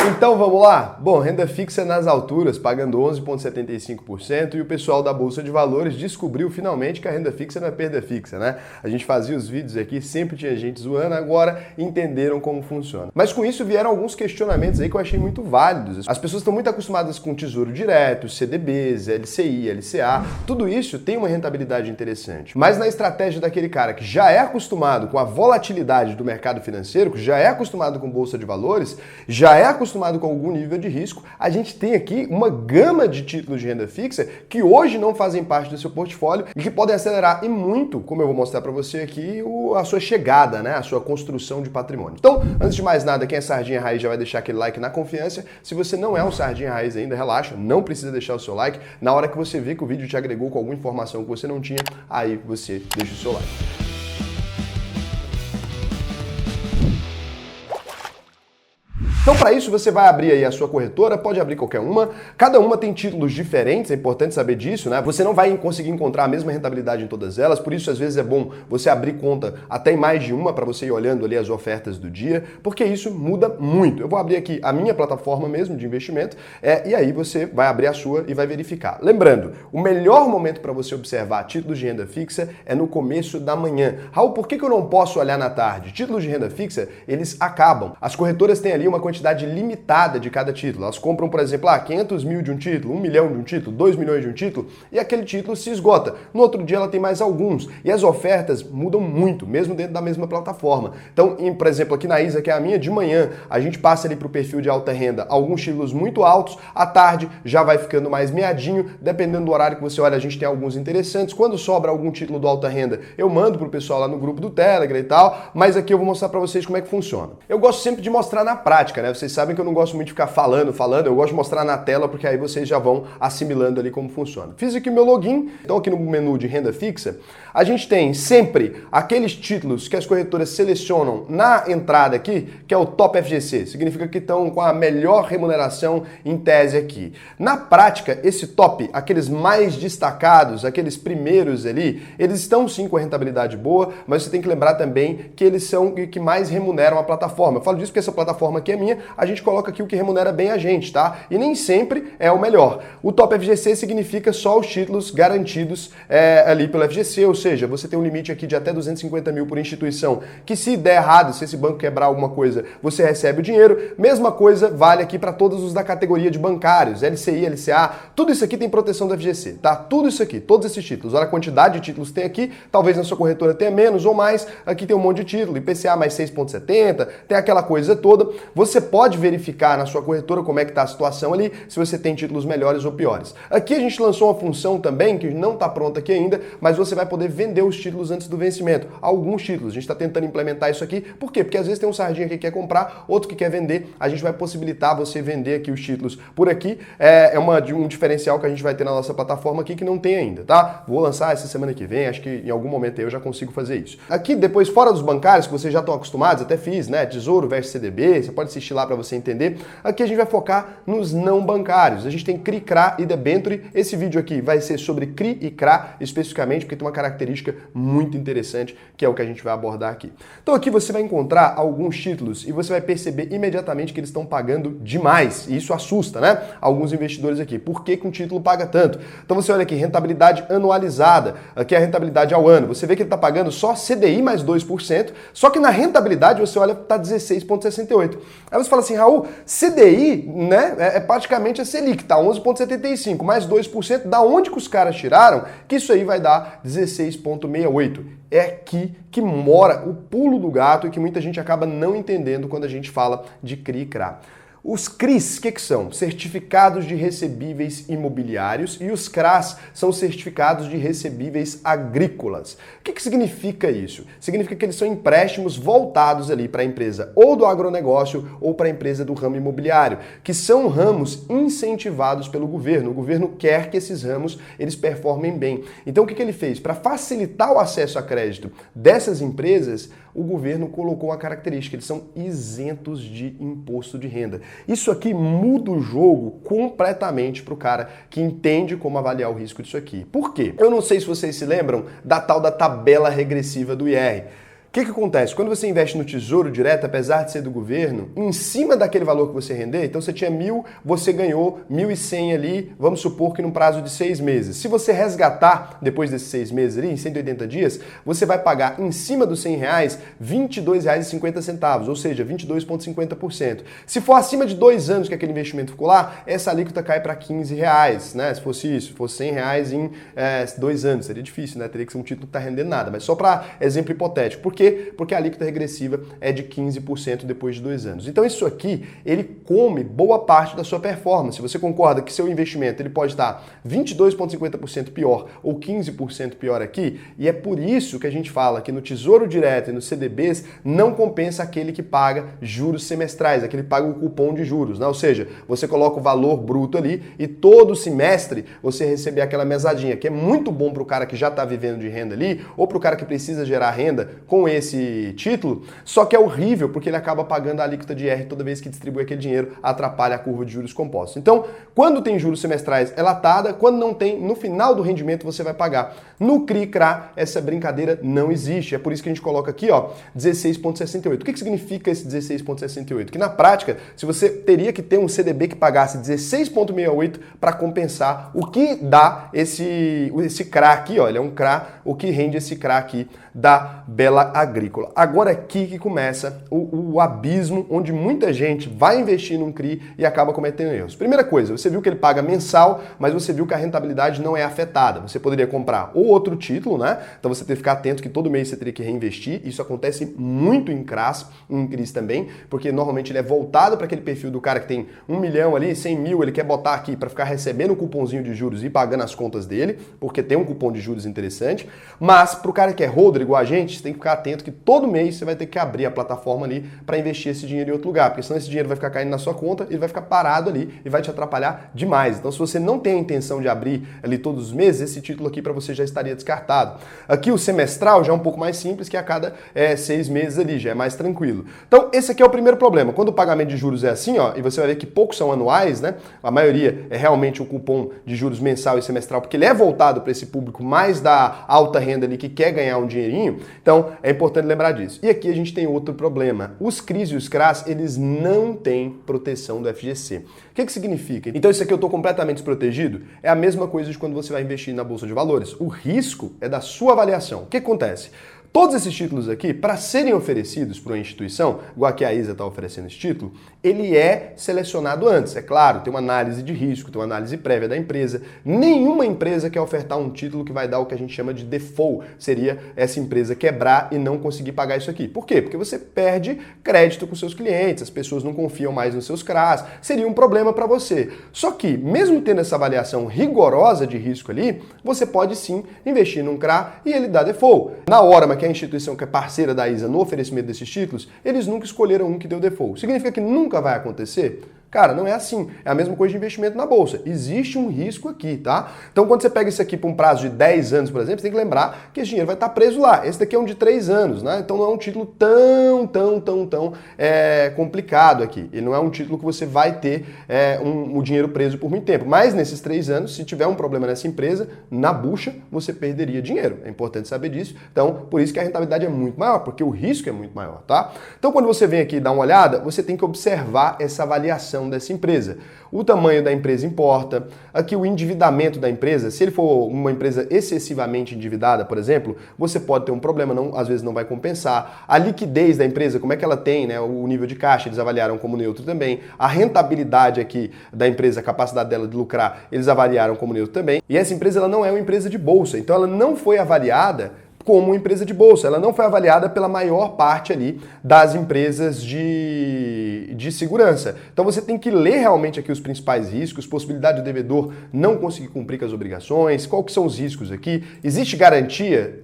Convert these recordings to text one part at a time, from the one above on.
Então vamos lá? Bom, renda fixa nas alturas, pagando 11,75%, e o pessoal da Bolsa de Valores descobriu finalmente que a renda fixa não é perda fixa, né? A gente fazia os vídeos aqui, sempre tinha gente zoando, agora entenderam como funciona. Mas com isso vieram alguns questionamentos aí que eu achei muito válidos. As pessoas estão muito acostumadas com Tesouro Direto, CDBs, LCI, LCA, tudo isso tem uma rentabilidade interessante. Mas na estratégia daquele cara que já é acostumado com a volatilidade do mercado financeiro, que já é acostumado com Bolsa de Valores, já é acostumado com algum nível de risco, a gente tem aqui uma gama de títulos de renda fixa que hoje não fazem parte do seu portfólio e que podem acelerar e muito, como eu vou mostrar para você aqui, a sua chegada, né? A sua construção de patrimônio. Então, antes de mais nada, quem é Sardinha Raiz já vai deixar aquele like na confiança. Se você não é um Sardinha Raiz ainda, relaxa, não precisa deixar o seu like. Na hora que você vê que o vídeo te agregou com alguma informação que você não tinha, aí você deixa o seu like. Então, para isso, você vai abrir aí a sua corretora, pode abrir qualquer uma. Cada uma tem títulos diferentes, é importante saber disso, né? Você não vai conseguir encontrar a mesma rentabilidade em todas elas, por isso, às vezes, é bom você abrir conta até em mais de uma para você ir olhando ali as ofertas do dia, porque isso muda muito. Eu vou abrir aqui a minha plataforma mesmo de investimento, e aí você vai abrir a sua e vai verificar. Lembrando, o melhor momento para você observar títulos de renda fixa é no começo da manhã. Raul, por que eu não posso olhar na tarde? Títulos de renda fixa, eles acabam. As corretoras têm ali uma quantidade limitada de cada título. Elas compram, por exemplo, 500 mil de um título, 1 milhão de um título, 2 milhões de um título, e aquele título se esgota. No outro dia ela tem mais alguns. E as ofertas mudam muito, mesmo dentro da mesma plataforma. Então, por exemplo, aqui na ISA, que é a minha, de manhã, a gente passa ali para o perfil de alta renda alguns títulos muito altos, à tarde já vai ficando mais meadinho, dependendo do horário que você olha, a gente tem alguns interessantes. Quando sobra algum título do alta renda, eu mando para o pessoal lá no grupo do Telegram e tal, mas aqui eu vou mostrar para vocês como é que funciona. Eu gosto sempre de mostrar na prática, né? Vocês sabem que eu não gosto muito de ficar falando, eu gosto de mostrar na tela, porque aí vocês já vão assimilando ali como funciona. Fiz aqui o meu login, então aqui no menu de renda fixa, a gente tem sempre aqueles títulos que as corretoras selecionam na entrada aqui, que é o Top FGC, significa que estão com a melhor remuneração em tese aqui. Na prática, esse top, aqueles mais destacados, aqueles primeiros ali, eles estão sim com a rentabilidade boa, mas você tem que lembrar também que eles são o que mais remuneram a plataforma. Eu falo disso porque essa plataforma aqui é minha, a gente coloca aqui o que remunera bem a gente, tá? E nem sempre é o melhor. O Top FGC significa só os títulos garantidos ali pelo FGC, ou seja, você tem um limite aqui de até 250 mil por instituição, que se der errado, se esse banco quebrar alguma coisa, você recebe o dinheiro. Mesma coisa vale aqui para todos os da categoria de bancários, LCI, LCA, tudo isso aqui tem proteção do FGC, tá? Tudo isso aqui, todos esses títulos. Olha a quantidade de títulos que tem aqui, talvez na sua corretora tenha menos ou mais, aqui tem um monte de título, IPCA mais 6,70, tem aquela coisa toda. Você pode verificar na sua corretora como é que está a situação ali, se você tem títulos melhores ou piores. Aqui a gente lançou uma função também, que não está pronta aqui ainda, mas você vai poder vender os títulos antes do vencimento. Alguns títulos, a gente está tentando implementar isso aqui. Por quê? Porque às vezes tem um sardinha que quer comprar, outro que quer vender. A gente vai possibilitar você vender aqui os títulos por aqui. É um diferencial que a gente vai ter na nossa plataforma aqui que não tem ainda, tá? Vou lançar essa semana que vem, acho que em algum momento eu já consigo fazer isso. Aqui, depois, fora dos bancários, que vocês já estão acostumados, até fiz, né? Tesouro versus CDB, você pode assistir lá para você entender. Aqui a gente vai focar nos não bancários. A gente tem CRI, CRA e Debenture. Esse vídeo aqui vai ser sobre CRI e CRA especificamente, porque tem uma característica muito interessante, que é o que a gente vai abordar aqui. Então aqui você vai encontrar alguns títulos e você vai perceber imediatamente que eles estão pagando demais. E isso assusta, né? Alguns investidores aqui. Por que um título paga tanto? Então você olha aqui, rentabilidade anualizada. Aqui é a rentabilidade ao ano. Você vê que ele está pagando só CDI mais 2%, só que na rentabilidade você olha, está 16,68%. Aí você fala assim, Raul, CDI, né, é praticamente a Selic, tá 11,75%, mais 2%, da onde que os caras tiraram que isso aí vai dar 16,68%. É aqui que mora o pulo do gato e que muita gente acaba não entendendo quando a gente fala de CRI e CRA. Os CRIs, o que são? Certificados de recebíveis imobiliários, e os CRAs são certificados de recebíveis agrícolas. O que significa isso? Significa que eles são empréstimos voltados ali para a empresa ou do agronegócio ou para a empresa do ramo imobiliário, que são ramos incentivados pelo governo. O governo quer que esses ramos eles performem bem. Então o que ele fez? Para facilitar o acesso a crédito dessas empresas, o governo colocou uma característica, eles são isentos de imposto de renda. Isso aqui muda o jogo completamente para o cara que entende como avaliar o risco disso aqui. Por quê? Eu não sei se vocês se lembram da tal da tabela regressiva do IR. que acontece? Quando você investe no Tesouro Direto, apesar de ser do governo, em cima daquele valor que você render, então você tinha 1.000, você ganhou 1.100 ali, vamos supor que num prazo de 6 meses. Se você resgatar depois desses 6 meses ali, em 180 dias, você vai pagar em cima dos R$100 R$ 22,50, ou seja, 22,50%. Se for acima de 2 anos que aquele investimento ficou lá, essa alíquota cai para R$15, né? Se fosse isso, se fosse R$100 em 2 anos, seria difícil, né? Teria que ser um título que está rendendo nada, mas só para exemplo hipotético. Por quê? Porque a alíquota regressiva é de 15% depois de 2 anos. Então isso aqui, ele come boa parte da sua performance. Você concorda que seu investimento ele pode estar 22,50% pior ou 15% pior aqui? E é por isso que a gente fala que no Tesouro Direto e nos CDBs não compensa aquele que paga juros semestrais, aquele que paga o cupom de juros, né? Ou seja, você coloca o valor bruto ali e todo semestre você receber aquela mesadinha, que é muito bom para o cara que já está vivendo de renda ali ou para o cara que precisa gerar renda com esse título, só que é horrível porque ele acaba pagando a alíquota de IR toda vez que distribui aquele dinheiro, atrapalha a curva de juros compostos. Então, quando tem juros semestrais é latada, quando não tem, no final do rendimento você vai pagar. No CRI-CRA, essa brincadeira não existe. É por isso que a gente coloca aqui, ó, 16,68. O que significa esse 16,68? Que na prática, se você teria que ter um CDB que pagasse 16,68 para compensar o que dá esse CRA aqui, ó, ele é um CRA, o que rende esse CRA aqui da Bela Agrícola. Agora é aqui que começa o abismo onde muita gente vai investir num CRI e acaba cometendo erros. Primeira coisa, você viu que ele paga mensal, mas você viu que a rentabilidade não é afetada. Você poderia comprar ou outro título, né? Então você tem que ficar atento que todo mês você teria que reinvestir. Isso acontece muito em CRAs, em CRIs também, porque normalmente ele é voltado para aquele perfil do cara que tem 1 milhão ali, 100 mil, ele quer botar aqui para ficar recebendo um cupomzinho de juros e pagando as contas dele, porque tem um cupom de juros interessante. Mas para o cara que é holder igual a gente, você tem que ficar atento que todo mês você vai ter que abrir a plataforma ali para investir esse dinheiro em outro lugar, porque senão esse dinheiro vai ficar caindo na sua conta, ele vai ficar parado ali e vai te atrapalhar demais. Então se você não tem a intenção de abrir ali todos os meses, esse título aqui para você já estaria descartado. Aqui o semestral já é um pouco mais simples, que a cada 6 meses ali, já é mais tranquilo. Então esse aqui é o primeiro problema. Quando o pagamento de juros é assim, ó, e você vai ver que poucos são anuais, né? A maioria é realmente o cupom de juros mensal e semestral, porque ele é voltado para esse público mais da alta renda ali que quer ganhar um dinheirinho. Então, é importante lembrar disso. E aqui a gente tem outro problema. Os CRIs e os CRAs, eles não têm proteção do FGC. O que significa? Então, isso aqui eu estou completamente desprotegido? É a mesma coisa de quando você vai investir na Bolsa de Valores. O risco é da sua avaliação. O que acontece? Todos esses títulos aqui, para serem oferecidos para uma instituição, igual que a ISA está oferecendo esse título, ele é selecionado antes. É claro, tem uma análise de risco, tem uma análise prévia da empresa. Nenhuma empresa quer ofertar um título que vai dar o que a gente chama de default. Seria essa empresa quebrar e não conseguir pagar isso aqui. Por quê? Porque você perde crédito com seus clientes, as pessoas não confiam mais nos seus CRAs. Seria um problema para você. Só que, mesmo tendo essa avaliação rigorosa de risco ali, você pode sim investir num CRA e ele dá default. Na hora, que é a instituição que é parceira da ISA no oferecimento desses títulos, eles nunca escolheram um que deu default. Significa que nunca vai acontecer? Cara, não é assim. É a mesma coisa de investimento na bolsa. Existe um risco aqui, tá? Então, quando você pega isso aqui para um prazo de 10 anos, por exemplo, você tem que lembrar que esse dinheiro vai estar preso lá. Esse daqui é um de 3 anos, né? Então, não é um título tão complicado aqui. Ele não é um título que você vai ter o dinheiro preso por muito tempo. Mas, nesses 3 anos, se tiver um problema nessa empresa, na bucha, você perderia dinheiro. É importante saber disso. Então, por isso que a rentabilidade é muito maior, porque o risco é muito maior, tá? Então, quando você vem aqui dar uma olhada, você tem que observar essa avaliação dessa empresa. O tamanho da empresa importa, aqui o endividamento da empresa, se ele for uma empresa excessivamente endividada, por exemplo, você pode ter um problema, às vezes não vai compensar. A liquidez da empresa, como é que ela tem, né? O nível de caixa, eles avaliaram como neutro também. A rentabilidade aqui da empresa, a capacidade dela de lucrar, eles avaliaram como neutro também. E essa empresa ela não é uma empresa de bolsa, então ela não foi avaliada como uma empresa de bolsa. Ela não foi avaliada pela maior parte ali das empresas de segurança. Então você tem que ler realmente aqui os principais riscos, possibilidade do devedor não conseguir cumprir com as obrigações, qual que são os riscos aqui. Existe garantia?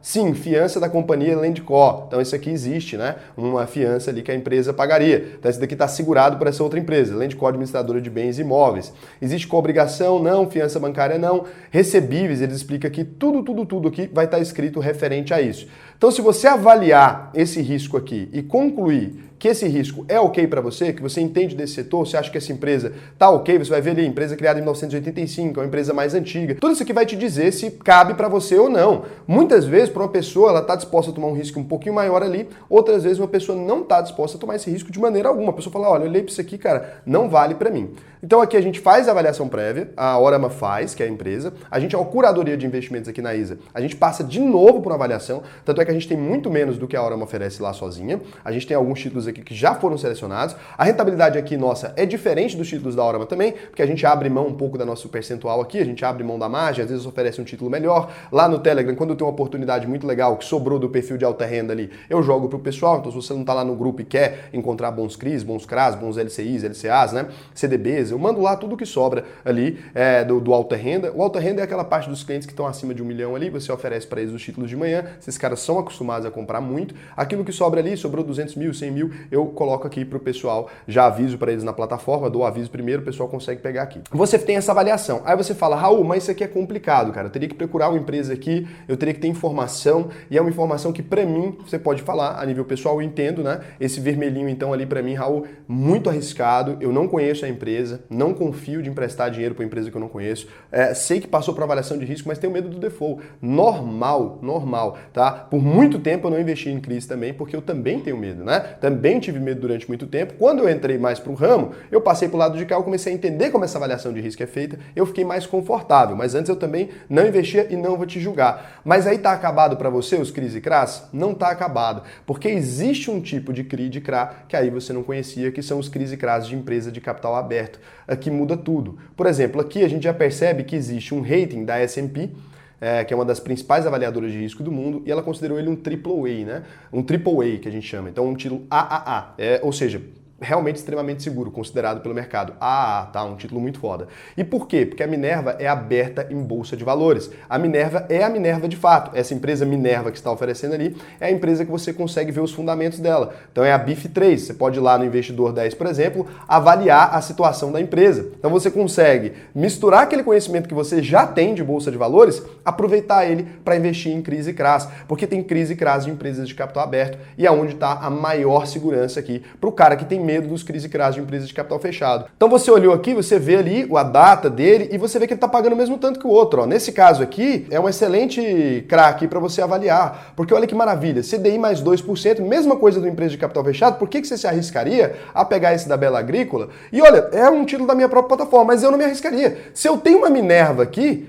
Sim, fiança da companhia Landcor. Então isso aqui existe, né? Uma fiança ali que a empresa pagaria. Então esse daqui está segurado por essa outra empresa, Landcor Administradora de Bens Imóveis. Existe coobrigação? Não. Fiança bancária? Não. Recebíveis, eles explicam aqui, tudo aqui vai estar escrito referente a isso. Então, se você avaliar esse risco aqui e concluir que esse risco é ok para você, que você entende desse setor, você acha que essa empresa tá ok, você vai ver ali, empresa criada em 1985, é uma empresa mais antiga. Tudo isso aqui vai te dizer se cabe para você ou não. Muitas vezes, para uma pessoa, ela tá disposta a tomar um risco um pouquinho maior ali, outras vezes uma pessoa não tá disposta a tomar esse risco de maneira alguma. A pessoa fala, olha, eu olhei para isso aqui, cara, não vale para mim. Então aqui a gente faz a avaliação prévia, a Orama faz, que é a empresa, a gente é uma curadoria de investimentos aqui na ISA, a gente passa de novo por uma avaliação, tanto é que a gente tem muito menos do que a Orama oferece lá sozinha, a gente tem alguns títulos aqui que já foram selecionados, a rentabilidade aqui nossa é diferente dos títulos da Orama também, porque a gente abre mão um pouco da nosso percentual aqui, a gente abre mão da margem, às vezes oferece um título melhor, lá no Telegram, quando eu tenho uma oportunidade muito legal que sobrou do perfil de alta renda ali, eu jogo pro pessoal, então se você não tá lá no grupo e quer encontrar bons CRIs, bons CRAs, bons LCIs, LCAs, né, CDBs, eu mando lá tudo que sobra ali do alta renda. O alta renda é aquela parte dos clientes que estão acima de 1 milhão ali, você oferece para eles os títulos de manhã, esses caras são acostumados a comprar muito, aquilo que sobra ali, sobrou 200 mil, 100 mil, eu coloco aqui pro pessoal, já aviso para eles na plataforma, dou o aviso primeiro, o pessoal consegue pegar aqui. Você tem essa avaliação, aí você fala, Raul, mas isso aqui é complicado, cara, eu teria que procurar uma empresa aqui, eu teria que ter informação, e é uma informação que para mim, você pode falar a nível pessoal, eu entendo, né, esse vermelhinho então ali para mim, Raul, muito arriscado, eu não conheço a empresa, não confio de emprestar dinheiro para uma empresa que eu não conheço, sei que passou por avaliação de risco, mas tenho medo do default. Normal, tá? Por muito tempo eu não investi em CRIs também, porque eu também tenho medo, né? Também tive medo durante muito tempo. Quando eu entrei mais para o ramo, eu passei para o lado de cá, eu comecei a entender como essa avaliação de risco é feita, eu fiquei mais confortável, mas antes eu também não investia e não vou te julgar. Mas aí tá acabado para você os CRIs e CRAs? Não tá acabado, porque existe um tipo de CRI e de CRA que aí você não conhecia, que são os CRIs e CRAs de empresa de capital aberto. Aqui muda tudo. Por exemplo, aqui a gente já percebe que existe um rating da S&P, que é uma das principais avaliadoras de risco do mundo, e ela considerou ele um AAA, né? Um AAA que a gente chama. Então um título AAA, ou seja, realmente extremamente seguro, considerado pelo mercado. tá? Um título muito foda. E por quê? Porque a Minerva é aberta em bolsa de valores. A Minerva é a Minerva de fato. Essa empresa Minerva que está oferecendo ali é a empresa que você consegue ver os fundamentos dela. Então é a BIF3. Você pode ir lá no Investidor 10, por exemplo, avaliar a situação da empresa. Então você consegue misturar aquele conhecimento que você já tem de bolsa de valores, aproveitar ele para investir em CRIs e CRAs, porque tem CRIs e CRAs de empresas de capital aberto e é onde está a maior segurança aqui para o cara que tem medo dos CRIs e CRAs de empresas de capital fechado. Então você olhou aqui, você vê ali a data dele e você vê que ele está pagando o mesmo tanto que o outro. Ó. Nesse caso aqui, é um excelente CRA aqui para você avaliar, porque olha que maravilha, CDI mais 2%, mesma coisa do empresa de capital fechado, por que você se arriscaria a pegar esse da Bela Agrícola? E olha, é um título da minha própria plataforma, mas eu não me arriscaria. Se eu tenho uma Minerva aqui,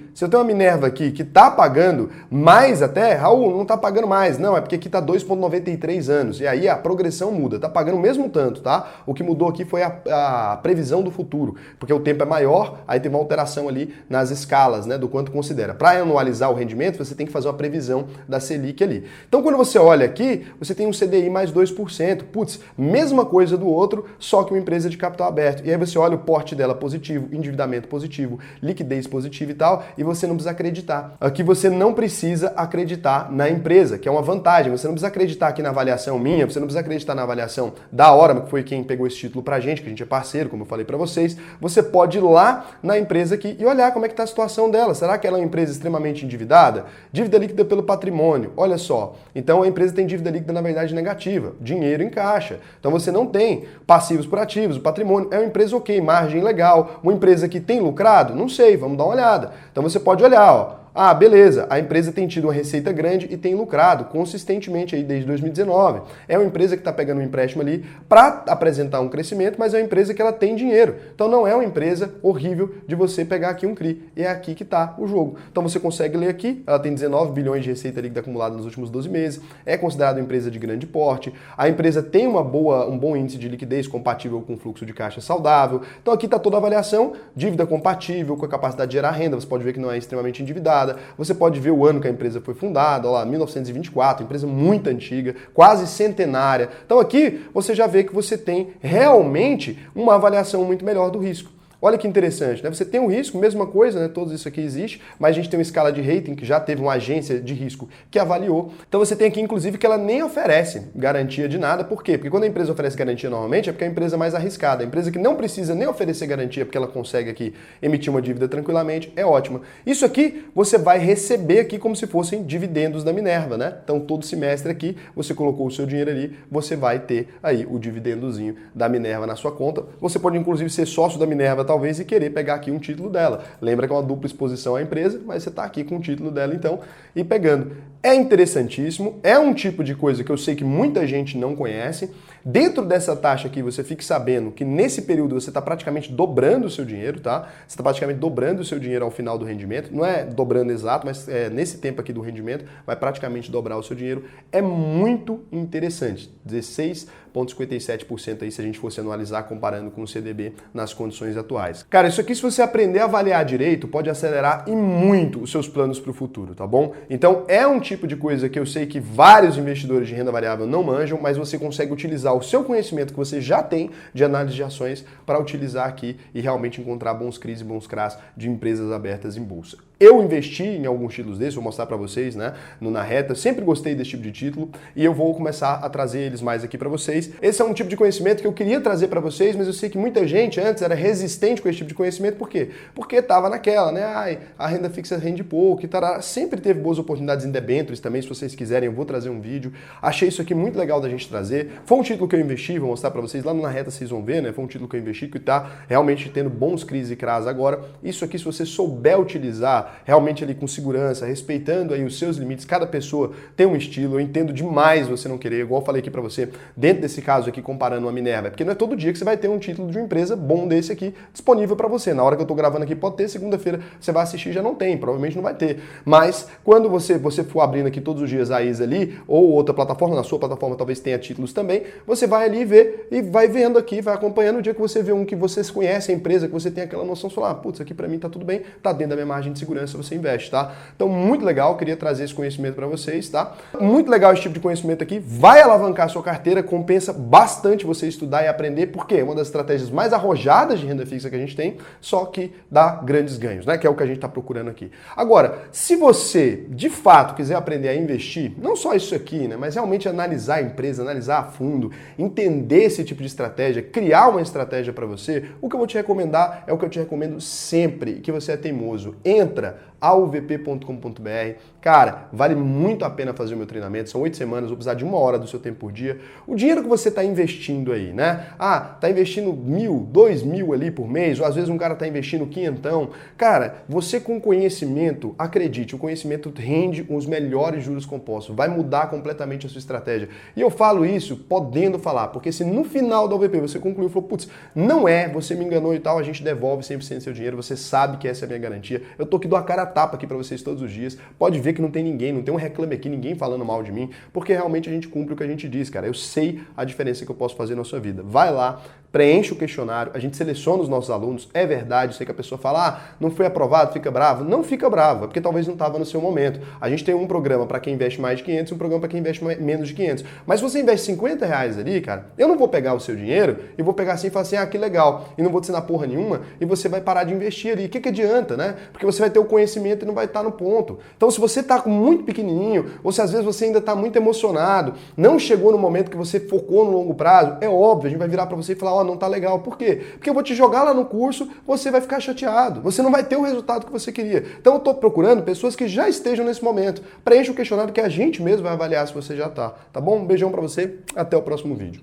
que está pagando mais até, Raul, não está pagando mais. Não, é porque aqui está 2,93 anos. E aí a progressão muda, está pagando o mesmo tanto, tá? O que mudou aqui foi a previsão do futuro, porque o tempo é maior, aí tem uma alteração ali nas escalas, né, do quanto considera. Para anualizar o rendimento, você tem que fazer uma previsão da Selic ali. Então, quando você olha aqui, você tem um CDI mais 2%. Putz, mesma coisa do outro, só que uma empresa de capital aberto. E aí você olha o porte dela positivo, endividamento positivo, liquidez positiva e tal, e você não precisa acreditar. Aqui você não precisa acreditar na empresa, que é uma vantagem. Você não precisa acreditar aqui na avaliação minha, você não precisa acreditar na avaliação da Orama, que foi quem pegou esse título pra gente, que a gente é parceiro, como eu falei pra vocês. Você pode ir lá na empresa aqui e olhar como é que tá a situação dela. Será que ela é uma empresa extremamente endividada? Dívida líquida pelo patrimônio. Olha só. Então a empresa tem dívida líquida, na verdade, negativa. Dinheiro em caixa. Então você não tem passivos por ativos. O patrimônio é uma empresa ok, margem legal. Uma empresa que tem lucrado? Não sei, vamos dar uma olhada. Então você pode olhar, ó. Ah, beleza, a empresa tem tido uma receita grande e tem lucrado consistentemente aí desde 2019. É uma empresa que está pegando um empréstimo ali para apresentar um crescimento, mas é uma empresa que ela tem dinheiro. Então não é uma empresa horrível de você pegar aqui um CRI. E é aqui que está o jogo. Então você consegue ler aqui, ela tem 19 bilhões de receita líquida acumulada nos últimos 12 meses, é considerada uma empresa de grande porte, a empresa tem um bom índice de liquidez compatível com fluxo de caixa saudável. Então aqui está toda a avaliação, dívida compatível com a capacidade de gerar renda, você pode ver que não é extremamente endividada. Você pode ver o ano que a empresa foi fundada, olha lá, 1924, empresa muito antiga, quase centenária. Então aqui você já vê que você tem realmente uma avaliação muito melhor do risco. Olha que interessante, né? Você tem um risco, mesma coisa, né? Tudo isso aqui existe, mas a gente tem uma escala de rating que já teve uma agência de risco que avaliou. Então você tem aqui, inclusive, que ela nem oferece garantia de nada. Por quê? Porque quando a empresa oferece garantia normalmente é porque é a empresa é mais arriscada. A empresa que não precisa nem oferecer garantia porque ela consegue aqui emitir uma dívida tranquilamente é ótima. Isso aqui você vai receber aqui como se fossem dividendos da Minerva, né? Então todo semestre aqui você colocou o seu dinheiro ali, você vai ter aí o dividendozinho da Minerva na sua conta. Você pode inclusive ser sócio da Minerva talvez e querer pegar aqui um título dela. Lembra que é uma dupla exposição à empresa, mas você está aqui com o título dela então e pegando. É interessantíssimo, é um tipo de coisa que eu sei que muita gente não conhece. Dentro dessa taxa aqui, você fique sabendo que nesse período você está praticamente dobrando o seu dinheiro, tá? Você está praticamente dobrando o seu dinheiro ao final do rendimento. Não é dobrando exato, mas nesse tempo aqui do rendimento vai praticamente dobrar o seu dinheiro. É muito interessante. 16,57% aí se a gente fosse anualizar comparando com o CDB nas condições atuais. Cara, isso aqui se você aprender a avaliar direito, pode acelerar e muito os seus planos para o futuro, tá bom? Então é um tipo de coisa que eu sei que vários investidores de renda variável não manjam, mas você consegue utilizar o seu conhecimento que você já tem de análise de ações para utilizar aqui e realmente encontrar bons CRIs e bons CRAs de empresas abertas em bolsa. Eu investi em alguns títulos desses, vou mostrar para vocês, né, no Na Reta. Sempre gostei desse tipo de título e eu vou começar a trazer eles mais aqui para vocês. Esse é um tipo de conhecimento que eu queria trazer para vocês, mas eu sei que muita gente antes era resistente com esse tipo de conhecimento. Por quê? Porque tava naquela, né? Ai, a renda fixa rende pouco e tará. Sempre teve boas oportunidades em debêntures também, se vocês quiserem eu vou trazer um vídeo. Achei isso aqui muito legal da gente trazer. Foi um título que eu investi, vou mostrar para vocês lá no Na Reta, vocês vão ver, né? Foi um título que eu investi que tá realmente tendo bons CRIs e CRAs agora. Isso aqui, se você souber utilizar realmente ali com segurança, respeitando aí os seus limites, cada pessoa tem um estilo, eu entendo demais você não querer, igual eu falei aqui para você, dentro desse caso aqui, comparando a Minerva, porque não é todo dia que você vai ter um título de uma empresa bom desse aqui disponível para você. Na hora que eu tô gravando aqui pode ter, segunda-feira você vai assistir já não tem, provavelmente não vai ter. Mas quando você for abrindo aqui todos os dias a ISA ali, ou outra plataforma, na sua plataforma talvez tenha títulos também, você vai ali ver e vai vendo aqui, vai acompanhando. O dia que você vê um que você conhece a empresa, que você tem aquela noção, você fala, putz, aqui para mim tá tudo bem, tá dentro da minha margem de segurança, você investe, tá? Então, muito legal, queria trazer esse conhecimento para vocês, tá? Muito legal esse tipo de conhecimento aqui, vai alavancar a sua carteira, compensa bastante você estudar e aprender, porque é uma das estratégias mais arrojadas de renda fixa que a gente tem, só que dá grandes ganhos, né? Que é o que a gente tá procurando aqui. Agora, se você, de fato, quiser aprender a investir, não só isso aqui, né? Mas realmente analisar a empresa, analisar a fundo, entender esse tipo de estratégia, criar uma estratégia para você, o que eu vou te recomendar é o que eu te recomendo sempre, que você é teimoso. Entra auvp.com.br. Cara, vale muito a pena fazer o meu treinamento, são 8 semanas, vou precisar de 1 hora do seu tempo por dia. O dinheiro que você está investindo aí, né? Ah, tá investindo 1.000, 2.000 ali por mês, ou às vezes um cara tá investindo quinhentão. Cara, você com conhecimento, acredite, o conhecimento rende os melhores juros compostos, vai mudar completamente a sua estratégia. E eu falo isso podendo falar, porque se no final da UVP você concluiu e falou, putz, não é, você me enganou e tal, a gente devolve 100% do seu dinheiro, você sabe que essa é a minha garantia. Eu tô aqui, dou a cara a tapa aqui para vocês todos os dias. Pode ver que não tem ninguém, não tem um reclame aqui, ninguém falando mal de mim, porque realmente a gente cumpre o que a gente diz, cara. Eu sei a diferença que eu posso fazer na sua vida. Vai lá, preenche o questionário, a gente seleciona os nossos alunos, é verdade, sei que a pessoa fala, ah, não foi aprovado, fica bravo. Não fica bravo, é porque talvez não estava no seu momento. A gente tem um programa para quem investe mais de 500 e um programa para quem investe menos de 500. Mas se você investe 50 reais ali, cara, eu não vou pegar o seu dinheiro e vou pegar assim e falar assim, ah, que legal, e não vou te ensinar porra nenhuma, e você vai parar de investir ali. O que adianta, né? Porque você vai ter o conhecimento e não vai estar no ponto. Então, se você está muito pequenininho, ou se às vezes você ainda está muito emocionado, não chegou no momento que você focou no longo prazo, é óbvio, a gente vai virar para você e falar, ó, não tá legal. Por quê? Porque eu vou te jogar lá no curso, você vai ficar chateado, você não vai ter o resultado que você queria. Então, eu estou procurando pessoas que já estejam nesse momento. Preencha o questionário que a gente mesmo vai avaliar se você já está. Tá bom? Um beijão para você, até o próximo vídeo.